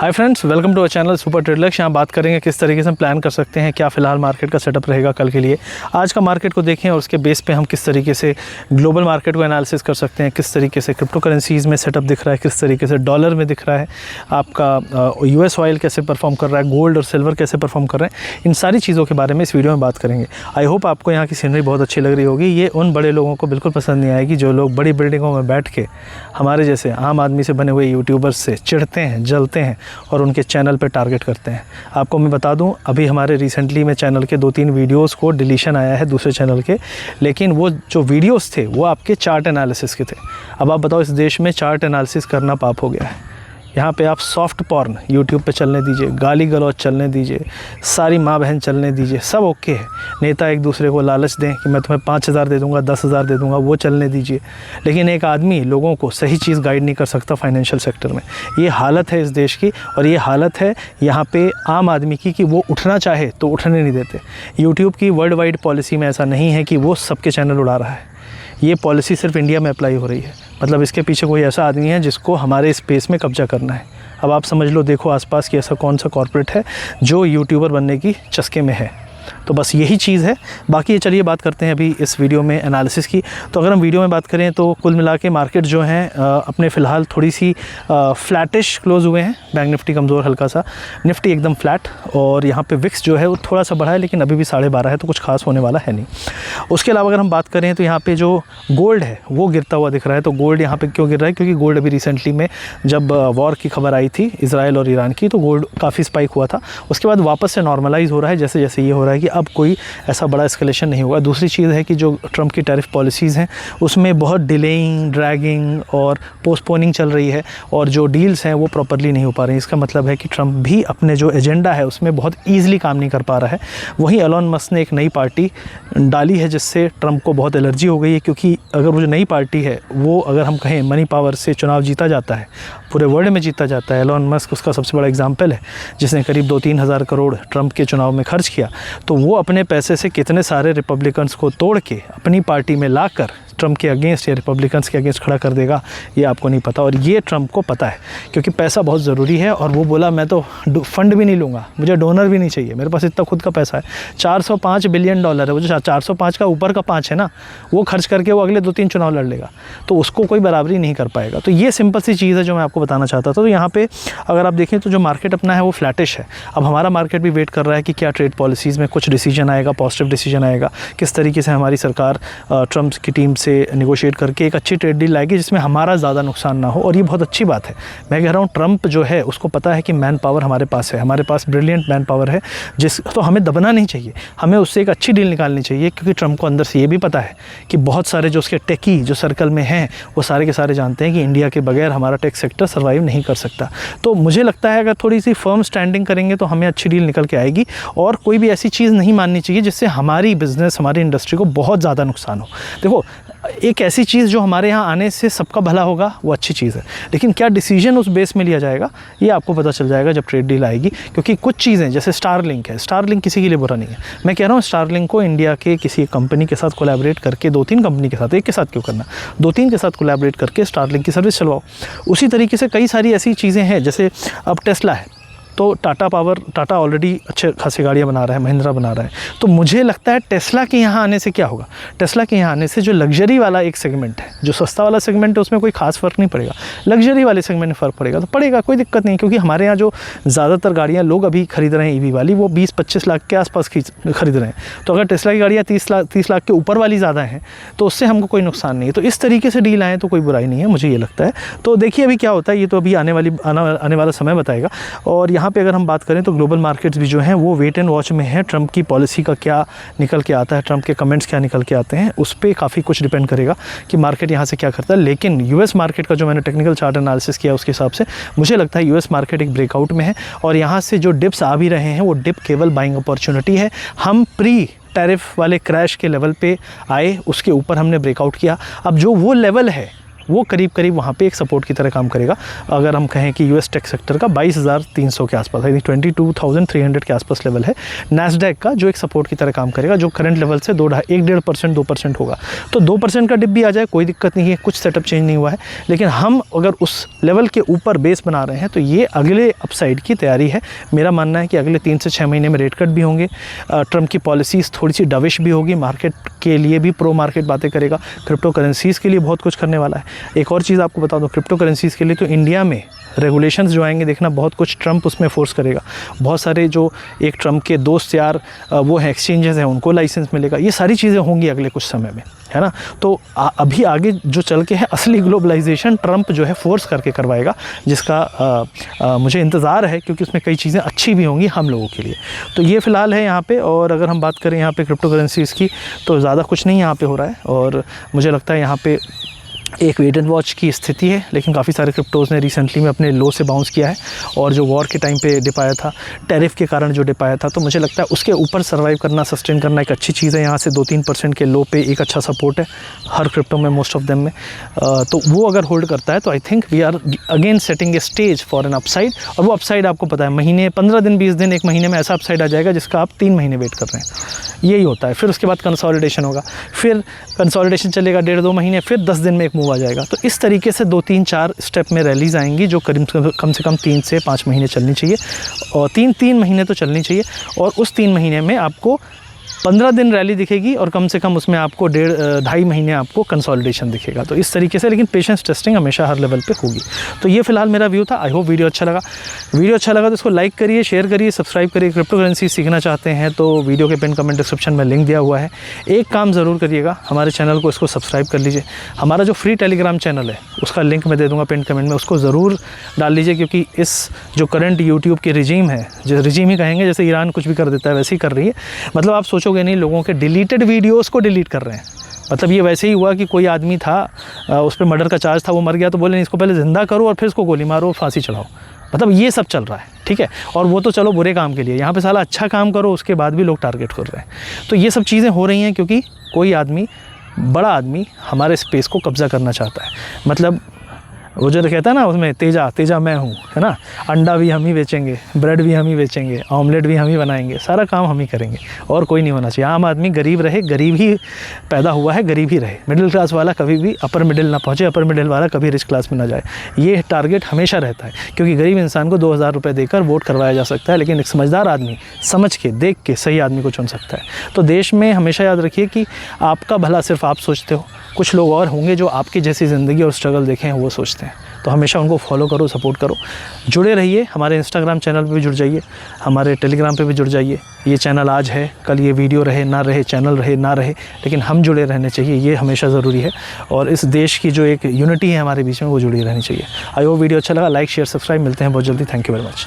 Hi friends, welcome to our channel super trade Lakshya. यहाँ बात करेंगे किस तरीके से हम प्लान कर सकते हैं, क्या फ़िलहाल मार्केट का सेटअप रहेगा कल के लिए। आज का मार्केट को देखें और उसके बेस पे हम किस तरीके से ग्लोबल मार्केट को एनालिसिस कर सकते हैं, किस तरीके से क्रिप्टो करेंसीज़ में सेटअप दिख रहा है, किस तरीके से डॉलर में दिख रहा है, आपका यूएस ऑयल कैसे परफॉर्म कर रहा है, गोल्ड और सिल्वर कैसे परफॉर्म कर रहे हैं। इन सारी चीज़ों के बारे में इस वीडियो में बात करेंगे। आई होप आपको यहाँ की सीनरी बहुत अच्छी लग रही होगी। ये उन बड़े लोगों को बिल्कुल पसंद नहीं आएगी जो लोग बड़ी बिल्डिंगों में बैठ के हमारे जैसे आम आदमी से बने हुए यूट्यूबर्स से चिढ़ते हैं, जलते हैं और उनके चैनल पे टारगेट करते हैं। आपको मैं बता दूं, अभी हमारे रिसेंटली में चैनल के 2-3 वीडियोस को डिलीशन आया है दूसरे चैनल के, लेकिन वो जो वीडियोस थे वो आपके चार्ट एनालिसिस के थे। अब आप बताओ, इस देश में चार्ट एनालिसिस करना पाप हो गया है। यहाँ पे आप सॉफ्ट पॉर्न यूट्यूब पे चलने दीजिए, गाली गलौज चलने दीजिए, सारी माँ बहन चलने दीजिए, सब ओके है। नेता एक दूसरे को लालच दें कि मैं तुम्हें 5,000 दे दूँगा, 10,000 दे दूँगा, वो चलने दीजिए। लेकिन एक आदमी लोगों को सही चीज़ गाइड नहीं कर सकता फाइनेंशियल सेक्टर में। ये हालत है इस देश की, और ये हालत है यहाँ पे आम आदमी की कि वो उठना चाहे तो उठने नहीं देते। यूट्यूब की वर्ल्ड वाइड पॉलिसी में ऐसा नहीं है कि वो सबके चैनल उड़ा रहा है। ये पॉलिसी सिर्फ इंडिया में अप्लाई हो रही है। मतलब इसके पीछे कोई ऐसा आदमी है जिसको हमारे स्पेस में कब्जा करना है। अब आप समझ लो, देखो आसपास कि ऐसा कौन सा कॉर्पोरेट है जो यूट्यूबर बनने की चस्के में है। तो बस यही चीज़ है। बाकी चलिए बात करते हैं अभी इस वीडियो में एनालिसिस की। तो अगर हम वीडियो में बात करें तो कुल मिला के मार्केट जो हैं अपने फ़िलहाल थोड़ी सी फ्लैटिश क्लोज़ हुए हैं। बैंक निफ्टी कमज़ोर हल्का सा, निफ्टी एकदम फ्लैट, और यहाँ पे विक्स जो है वो थोड़ा सा बढ़ा है, लेकिन अभी भी 12.5 है, तो कुछ खास होने वाला है नहीं। उसके अलावा अगर हम बात करें तो यहाँ पे जो गोल्ड है वो गिरता हुआ दिख रहा है। तो गोल्ड यहाँ पे क्यों गिर रहा है? क्योंकि गोल्ड अभी रिसेंटली में जब वॉर की खबर आई थी इजराइल और ईरान की, तो गोल्ड काफ़ी स्पाइक हुआ था। उसके बाद वापस से नॉर्मलाइज़ हो रहा है, जैसे जैसे ये हो रहा है कि अब कोई ऐसा बड़ा एस्केलेशन नहीं होगा। दूसरी चीज़ है कि जो ट्रंप की टैरिफ पॉलिसीज़ हैं उसमें बहुत डिलेइंग, ड्रैगिंग और पोस्टपोनिंग चल रही है, और जो डील्स हैं वो प्रॉपरली नहीं हो पा रही हैं। इसका मतलब है कि ट्रंप भी अपने जो एजेंडा है उसमें बहुत ईजिली काम नहीं कर पा रहा है। वहीं एलोन मस्क ने एक नई पार्टी डाली है जिससे ट्रंप को बहुत एलर्जी हो गई है, क्योंकि अगर वो जो नई पार्टी है वो, अगर हम कहें मनी पावर से चुनाव जीता जाता है, पूरे वर्ल्ड में जीता जाता है। एलोन मस्क उसका सबसे बड़ा एग्जाम्पल है, जिसने करीब 2-3 हज़ार करोड़ ट्रंप के चुनाव में खर्च किया। तो वो अपने पैसे से कितने सारे रिपब्लिकन्स को तोड़ के अपनी पार्टी में लाकर ट्रंप के अगेंस्ट या रिपब्लिकन्स के अगेंस्ट खड़ा कर देगा, ये आपको नहीं पता। और ये ट्रंप को पता है, क्योंकि पैसा बहुत ज़रूरी है। और वो बोला, मैं तो फंड भी नहीं लूँगा, मुझे डोनर भी नहीं चाहिए, मेरे पास इतना खुद का पैसा है। $405 बिलियन है। वो जो 405 का ऊपर का 5 है ना, वो खर्च करके वो अगले 2-3 चुनाव लड़ लेगा, तो उसको कोई बराबरी नहीं कर पाएगा। तो ये सिंपल सी चीज़ है जो मैं आपको बताना चाहता था। तो यहाँ पे अगर आप देखें तो जो मार्केट अपना है वो फ्लैटिश है। अब हमारा मार्केट भी वेट कर रहा है कि क्या ट्रेड पॉलिसीज़ में कुछ डिसीजन आएगा, पॉजिटिव डिसीजन आएगा, किस तरीके से हमारी सरकार ट्रंप की टीम से निगोशिएट करके एक अच्छी ट्रेड डील लाएगी जिसमें हमारा ज़्यादा नुकसान ना हो। और ये बहुत अच्छी बात है। मैं कह रहा हूँ, ट्रंप जो है उसको पता है कि मैन पावर हमारे पास है, हमारे पास ब्रिलियंट मैन पावर है, तो हमें दबना नहीं चाहिए, हमें उससे एक अच्छी डील निकालनी चाहिए। क्योंकि ट्रंप को अंदर से ये भी पता है कि बहुत सारे जो उसके टेकी जो सर्कल में हैं वो सारे के सारे जानते हैं कि इंडिया के बगैर हमारा टेक सेक्टर सर्वाइव नहीं कर सकता। तो मुझे लगता है अगर थोड़ी सी फर्म स्टैंडिंग करेंगे तो हमें अच्छी डील निकल के आएगी। और कोई भी ऐसी चीज़ नहीं माननी चाहिए जिससे हमारी बिज़नेस, हमारी इंडस्ट्री को बहुत ज़्यादा नुकसान हो। देखो, एक ऐसी चीज़ जो हमारे यहाँ आने से सबका भला होगा वो अच्छी चीज़ है, लेकिन क्या डिसीजन उस बेस में लिया जाएगा ये आपको पता चल जाएगा जब ट्रेड डील आएगी। क्योंकि कुछ चीज़ें जैसे स्टारलिंक है, स्टारलिंक किसी के लिए बुरा नहीं है। मैं कह रहा हूँ स्टारलिंक को इंडिया के किसी कंपनी के साथ कोलैबोरेट करके, 2-3 कंपनी के साथ, एक के साथ क्यों करना, 2-3 के साथ कोलैबोरेट करके स्टारलिंक की सर्विस चलवाओ। उसी तरीके से कई सारी ऐसी चीज़ें हैं, जैसे अब टेस्ला है, तो टाटा ऑलरेडी अच्छे खासी गाड़ियाँ बना रहा है, महिंद्रा बना रहा है। तो मुझे लगता है टेस्ला के यहाँ आने से क्या होगा, टेस्ला के यहाँ आने से जो लग्जरी वाला एक सेगमेंट है, जो सस्ता वाला सेगमेंट है, उसमें कोई खास फ़र्क नहीं पड़ेगा। लग्जरी वाले सेगमेंट में फ़र्क पड़ेगा, तो पड़ेगा, कोई दिक्कत नहीं। क्योंकि हमारे यहाँ जो ज़्यादातर गाड़ियाँ लोग अभी खरीद रहे हैं ईवी वाली, वो 20-25 लाख के आसपास खरीद रहे हैं। तो अगर टेस्ला की गाड़ियाँ 30 लाख के ऊपर वाली ज़्यादा हैं तो उससे हमको कोई नुकसान नहीं है। तो इस तरीके से डील आए तो कोई बुराई नहीं है, मुझे ये लगता है। तो देखिए अभी क्या होता है, ये तो अभी आने वाला समय बताएगा। और यहाँ पर अगर हम बात करें तो ग्लोबल मार्केट्स भी जो हैं वो वेट एंड वॉच में है। ट्रंप की पॉलिसी का क्या निकल के आता है, ट्रंप के कमेंट्स क्या निकल के आते हैं, उस पर काफ़ी कुछ डिपेंड करेगा कि मार्केट यहाँ से क्या करता है। लेकिन यूएस मार्केट का जो मैंने टेक्निकल चार्ट एनालिसिस किया उसके हिसाब से मुझे लगता है यूएस मार्केट एक ब्रेकआउट में है, और यहाँ से जो डिप्स आ भी रहे हैं वो डिप केवल बाइंग अपॉर्चुनिटी है। हम प्री टैरिफ वाले क्रैश के लेवल पे आए, उसके ऊपर हमने ब्रेकआउट किया। अब जो वो लेवल है वो करीब करीब वहाँ पे एक सपोर्ट की तरह काम करेगा। अगर हम कहें कि यूएस टेक सेक्टर का 22,300 के आसपास है, 22,300 के आसपास लेवल है। नैस्डैक का जो एक सपोर्ट की तरह काम करेगा, जो करंट लेवल से 1.5% 2% होगा। तो 2% का डिप भी आ जाए कोई दिक्कत नहीं है, कुछ सेटअप चेंज नहीं हुआ है। लेकिन हम अगर उस लेवल के ऊपर बेस बना रहे हैं तो ये अगले अपसाइड की तैयारी है। मेरा मानना है कि अगले 3 से 6 महीने में रेट कट भी होंगे। ट्रम्प की पॉलिसीज़ थोड़ी सी डविश भी होगी, मार्केट के लिए भी प्रो मार्केट बातें करेगा, क्रिप्टो करेंसीज़ के लिए बहुत कुछ करने वाला है। एक और चीज़ आपको बता दूं, क्रिप्टो करेंसीज़ के लिए तो इंडिया में रेगुलेशंस जो आएंगे, देखना बहुत कुछ ट्रम्प उसमें फोर्स करेगा। बहुत सारे जो एक ट्रम्प के दोस्त यार वो हैं एक्सचेंजेस हैं, उनको लाइसेंस मिलेगा। ये सारी चीज़ें होंगी अगले कुछ समय में, है ना। तो अभी आगे जो चल के है असली ग्लोबलाइजेशन ट्रम्प जो है फोर्स करके करवाएगा, जिसका मुझे इंतज़ार है, क्योंकि उसमें कई चीज़ें अच्छी भी होंगी हम लोगों के लिए। तो ये फ़िलहाल है यहाँ पे। और अगर हम बात करें यहाँ पे क्रिप्टो करेंसीज़ की, तो ज़्यादा कुछ नहीं यहाँ पे हो रहा है। और मुझे लगता है यहाँ पे एक वेट एंड वॉच की स्थिति है। लेकिन काफ़ी सारे क्रिप्टोज़ ने रिसेंटली में अपने लो से बाउंस किया है, और जो वॉर के टाइम पे डिप आया था, टैरिफ के कारण जो डिप आया था, तो मुझे लगता है उसके ऊपर सर्वाइव करना, सस्टेन करना एक अच्छी चीज़ है। यहाँ से 2-3% के लो पे एक अच्छा सपोर्ट है हर क्रिप्टो में, मोस्ट ऑफ देम में। तो वो अगर होल्ड करता है तो I think we are again setting a stage for an upside. और वो अपसाइड आपको पता है महीने, 15 दिन, 20 दिन, 1 महीने में ऐसा अपसाइड आ जाएगा जिसका आप 3 महीने वेट कर रहे हैं। यही होता है। फिर उसके बाद कंसोलिडेशन होगा, फिर कंसोलिडेशन चलेगा 1.5-2 महीने, फिर 10 दिन में एक मूव आ जाएगा। तो इस तरीके से 2-3-4 स्टेप में रैलीज आएंगी, जो कम से कम 3 से 5 महीने चलनी चाहिए, और 3 महीने तो चलनी चाहिए। और उस 3 महीने में आपको 15 दिन रैली दिखेगी, और कम से कम उसमें आपको 1.5-2.5 महीने आपको कंसोलिडेशन दिखेगा। तो इस तरीके से, लेकिन पेशेंस टेस्टिंग हमेशा हर लेवल पे होगी। तो ये फिलहाल मेरा व्यू था। आई होप वीडियो अच्छा लगा। वीडियो अच्छा लगा तो इसको लाइक करिए, शेयर करिए, सब्सक्राइब करिए। क्रिप्टो करेंसी सीखना चाहते हैं तो वीडियो के पिन कमेंट डिस्क्रिप्शन में लिंक दिया हुआ है। एक काम ज़रूर करिएगा, हमारे चैनल को इसको सब्सक्राइब कर लीजिए। हमारा जो फ्री टेलीग्राम चैनल है उसका लिंक मैं दे दूँगा पिन कमेंट में, उसको ज़रूर डाल लीजिए। क्योंकि इस जो करंट यूट्यूब की रिजीम है, जो रिजीम ही कहेंगे, जैसे ईरान कुछ भी कर देता है वैसे ही कर रही है। मतलब आप सोचोगे नहीं, लोगों के डिलीटेड वीडियोस को डिलीट कर रहे हैं। मतलब ये वैसे ही हुआ कि कोई आदमी था, उस पर मर्डर का चार्ज था, वो मर गया, तो बोले इसको पहले ज़िंदा करो और फिर इसको गोली मारो, फांसी चढ़ाओ। मतलब ये सब चल रहा है, ठीक है। और वो तो चलो बुरे काम के लिए, यहाँ पे साला अच्छा काम करो, उसके बाद भी लोग टारगेट कर रहे हैं। तो ये सब चीज़ें हो रही हैं क्योंकि कोई आदमी, बड़ा आदमी, हमारे स्पेस को कब्ज़ा करना चाहता है। मतलब वो जो कहता है ना उसमें, तेजा मैं हूँ, है ना। अंडा भी हम ही बेचेंगे, ब्रेड भी हम ही बेचेंगे, ऑमलेट भी हम ही बनाएंगे, सारा काम हम ही करेंगे, और कोई नहीं होना चाहिए। आम आदमी गरीब रहे, गरीब ही पैदा हुआ है, गरीब ही रहे। मिडिल क्लास वाला कभी भी अपर मिडिल ना पहुँचे, अपर मिडिल वाला कभी रिच क्लास में ना जाए। ये टारगेट हमेशा रहता है, क्योंकि गरीब इंसान को 2,000 रुपये देकर वोट करवाया जा सकता है, लेकिन एक समझदार आदमी समझ के, देख के सही आदमी को चुन सकता है। तो देश में हमेशा याद रखिए कि आपका भला सिर्फ आप सोचते हो, कुछ लोग और होंगे जो आपकी जैसी ज़िंदगी और स्ट्रगल देखे हैं वो सोचते हैं। तो हमेशा उनको फॉलो करो, सपोर्ट करो, जुड़े रहिए। हमारे इंस्टाग्राम चैनल पे भी जुड़ जाइए, हमारे टेलीग्राम पे भी जुड़ जाइए। ये चैनल आज है, कल ये वीडियो रहे ना रहे, चैनल रहे ना रहे, लेकिन हम जुड़े रहने चाहिए, ये हमेशा ज़रूरी है। और इस देश की जो एक यूनिटी है हमारे बीच में, वो जुड़ी रहनी चाहिए। आई होप वीडियो अच्छा लगा। Like, share, subscribe. मिलते हैं बहुत जल्दी। Thank you very much.